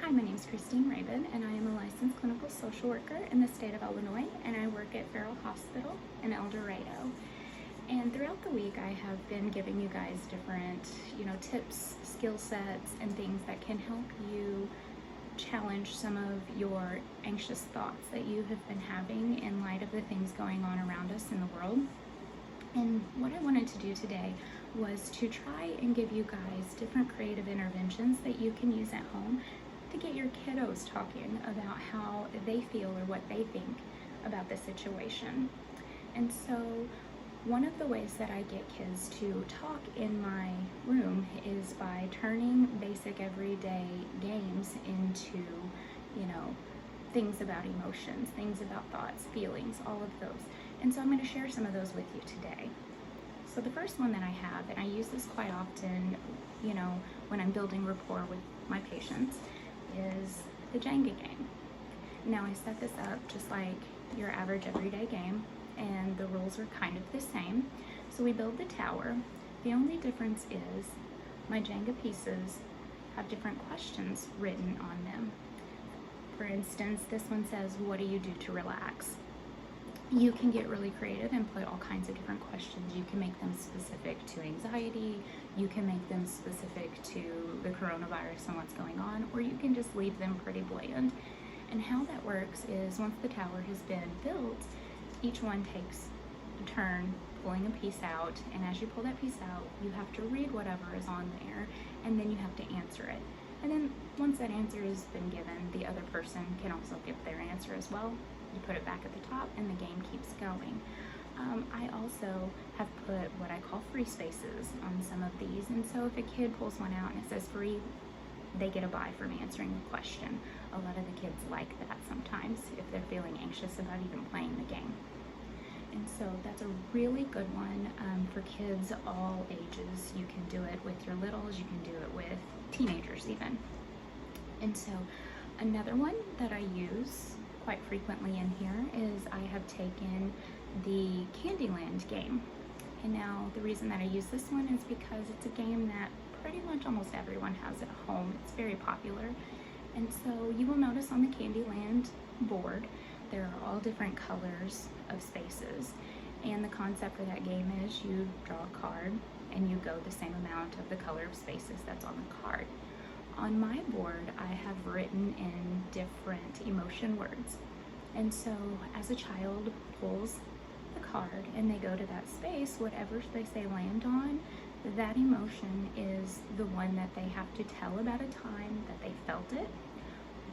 Hi, my name is Christine Rabin, and I am a licensed clinical social worker in the state of Illinois, and I work at Farrell Hospital in El Dorado. And throughout the week, I have been giving you guys different, tips, skill sets, and things that can help you challenge some of your anxious thoughts that you have been having in light of the things going on around us in the world. And what I wanted to do today was to try and give you guys different creative interventions that you can use at home to get your kiddos talking about how they feel or what they think about the situation. And so one of the ways that I get kids to talk in my room is by turning basic everyday games into, things about emotions, things about thoughts, feelings, all of those. And so I'm going to share some of those with you today. So the first one that I have, and I use this quite often, when I'm building rapport with my patients, is the Jenga game. Now I set this up just like your average everyday game, and the rules are kind of the same. So we build the tower. The only difference is my Jenga pieces have different questions written on them. For instance, this one says, what do you do to relax? You can get really creative and put all kinds of different questions. You can make them specific to anxiety, you can make them specific to the coronavirus and what's going on, or you can just leave them pretty bland. And how that works is once the tower has been built, each one takes a turn pulling a piece out, and as you pull that piece out, you have to read whatever is on there, and then you have to answer it. And then once that answer has been given, the other person can also give their answer as well. You put it back at the top and the game keeps going. I also have put what I call free spaces on some of these, and so if a kid pulls one out and it says free, they get a bye from answering the question. A lot of the kids like that sometimes if they're feeling anxious about even playing the game. And so that's a really good one for kids all ages. You can do it with your littles, you can do it with teenagers even. And so another one that I use quite frequently in here is I have taken the Candyland game. And now the reason that I use this one is because it's a game that pretty much almost everyone has at home. It's very popular. And so you will notice on the Candyland board, there are all different colors of spaces. And the concept for that game is you draw a card and you go the same amount of the color of spaces that's on the card. On my board, I have written in different emotion words. And so as a child pulls the card and they go to that space, whatever they say land on, that emotion is the one that they have to tell about a time that they felt it,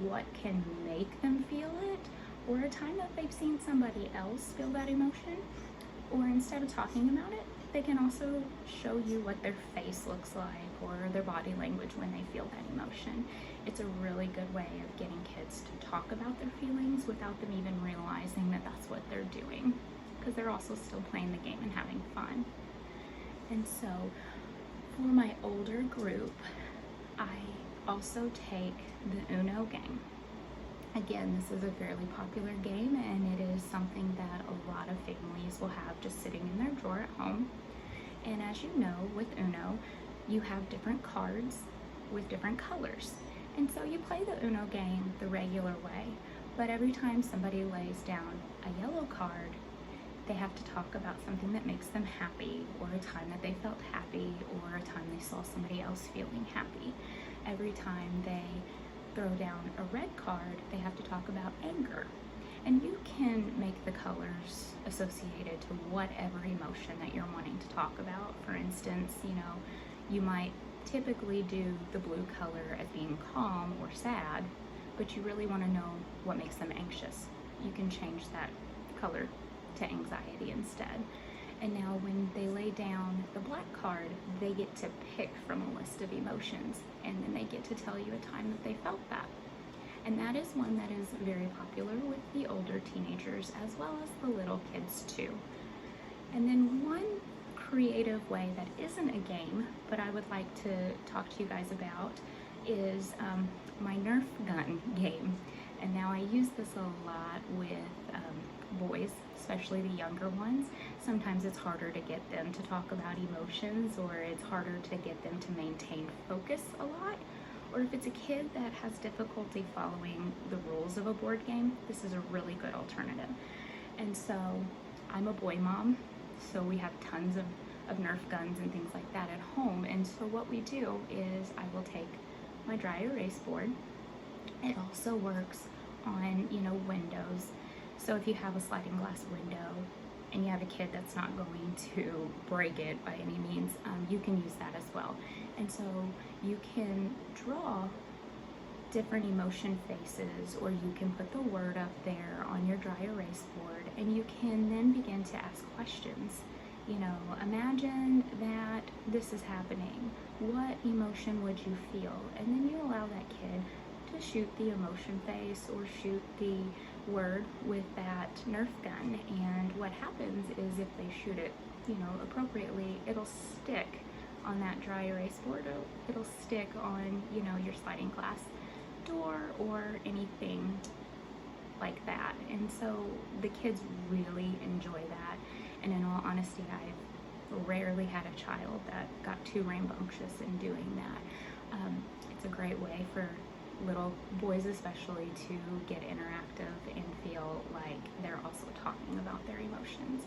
what can make them feel it, or a time that they've seen somebody else feel that emotion. Or instead of talking about it, they can also show you what their face looks like or their body language when they feel that emotion. It's a really good way of getting kids to talk about their feelings without them even realizing that that's what they're doing, because they're also still playing the game and having fun. And so for my older group, I also take the Uno game. Again, this is a fairly popular game, and it is something that a lot of families will have just sitting in their drawer at home. And as you know, with Uno, you have different cards with different colors. And so you play the Uno game the regular way, but every time somebody lays down a yellow card, they have to talk about something that makes them happy, or a time that they felt happy, or a time they saw somebody else feeling happy. Every time they throw down a red card, they have to talk about anger. And you can make the colors associated to whatever emotion that you're wanting to talk about. For instance, you might typically do the blue color as being calm or sad, but you really want to know what makes them anxious. You can change that color to anxiety instead. And now when they lay down the black card, they get to pick from a list of emotions, and then they get to tell you a time that they felt that. And that is one that is very popular with the older teenagers as well as the little kids too. And then one creative way that isn't a game, but I would like to talk to you guys about, is my Nerf gun game. And now I use this a lot with boys, especially the younger ones. Sometimes it's harder to get them to talk about emotions, or it's harder to get them to maintain focus a lot, Or if it's a kid that has difficulty following the rules of a board game, this is a really good alternative. And so I'm a boy mom, so we have tons of Nerf guns and things like that at home. And so what we do is I will take my dry erase board. It also works on, windows. So if you have a sliding glass window and you have a kid that's not going to break it by any means, you can use that as well. And so you can draw different emotion faces, or you can put the word up there on your dry erase board, and you can then begin to ask questions. Imagine that this is happening. What emotion would you feel? And then you allow that kid to shoot the emotion face or shoot the word with that Nerf gun. And what happens is if they shoot it, appropriately, it'll stick on that dry erase board. It'll stick on, your sliding glass door or anything like that. And so the kids really enjoy that. And in all honesty, I've rarely had a child that got too rambunctious in doing that. It's a great way for little boys especially to get interactive and feel like they're also talking about their emotions.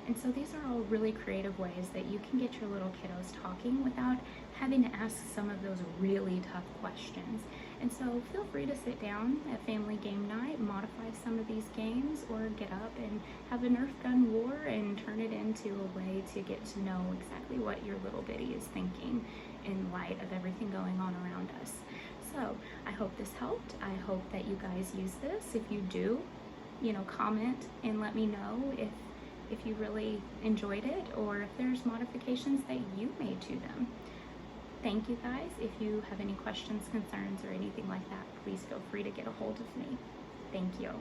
And so these are all really creative ways that you can get your little kiddos talking without having to ask some of those really tough questions. And so feel free to sit down at family game night, modify some of these games, or get up and have a Nerf gun war and turn it into a way to get to know exactly what your little bitty is thinking in light of everything going on around us. So I hope this helped. I hope that you guys use this. If you do, comment and let me know if you really enjoyed it, or if there's modifications that you made to them. Thank you guys. If you have any questions, concerns, or anything like that, please feel free to get a hold of me. Thank you.